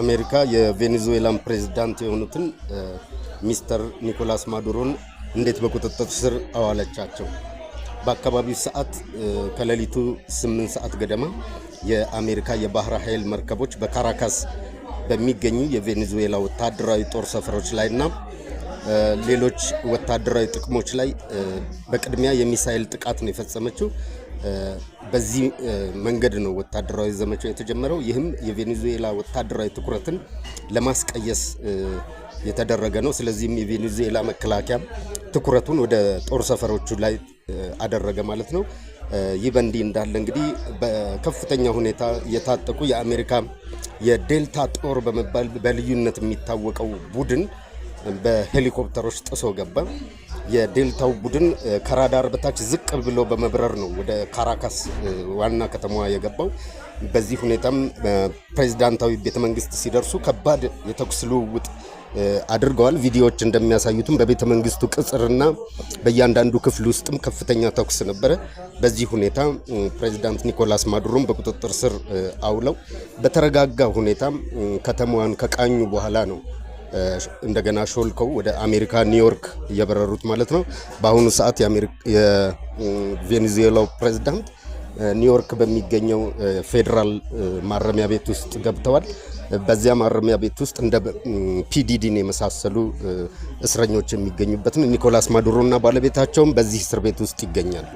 አሜሪካ የቬኔዙዌላን ፕሬዝዳንት የሆኑትን ሚስተር ኒኮላስ ማዱሮን እንዴት በቁጥጥር ስር አዋለቻቸው? በአካባቢው ሰዓት ከሌሊቱ 8 ሰዓት ገደማ የአሜሪካ የባህር ኃይል መርከቦች በካራካስ በሚገኙ የቬኔዙዌላ ወታደራዊ ጦር ሰፈሮች ላይና ሌሎች ወታደራዊ ጥቅሞች ላይ በቅድሚያ የሚሳኤል ጥቃት ነው የፈጸመችው። በዚህ መንገድ ነው ወታደራዊ ዘመቻው የተጀመረው። ይህም የቬኔዙዌላ ወታደራዊ ትኩረትን ለማስቀየስ የተደረገ ነው። ስለዚህም የቬኔዙዌላ መከላከያ ትኩረቱን ወደ ጦር ሰፈሮቹ ላይ አደረገ ማለት ነው። ይህ በእንዲህ እንዳለ እንግዲህ በከፍተኛ ሁኔታ የታጠቁ የአሜሪካ የዴልታ ጦር በመባል በልዩነት የሚታወቀው ቡድን በሄሊኮፕተሮች ጥሶ ገባ። የዴልታው ቡድን ከራዳር በታች ዝቅ ብሎ በመብረር ነው ወደ ካራካስ ዋና ከተማዋ የገባው። በዚህ ሁኔታም ፕሬዝዳንታዊ ቤተመንግስት ሲደርሱ ከባድ የተኩስ ልውውጥ አድርገዋል። ቪዲዮዎች እንደሚያሳዩትም በቤተ መንግስቱ ቅጽርና በእያንዳንዱ ክፍል ውስጥም ከፍተኛ ተኩስ ነበረ። በዚህ ሁኔታ ፕሬዝዳንት ኒኮላስ ማዱሮን በቁጥጥር ስር አውለው በተረጋጋ ሁኔታ ከተማዋን ከቃኙ በኋላ ነው እንደገና ሾልከው ወደ አሜሪካ ኒውዮርክ እየበረሩት ማለት ነው። በአሁኑ ሰዓት የቬኔዙዌላው ፕሬዝዳንት ኒውዮርክ በሚገኘው ፌደራል ማረሚያ ቤት ውስጥ ገብተዋል። በዚያ ማረሚያ ቤት ውስጥ እንደ ፒዲዲን የመሳሰሉ እስረኞች የሚገኙበትን ኒኮላስ ማዱሮና ባለቤታቸውም በዚህ እስር ቤት ውስጥ ይገኛሉ።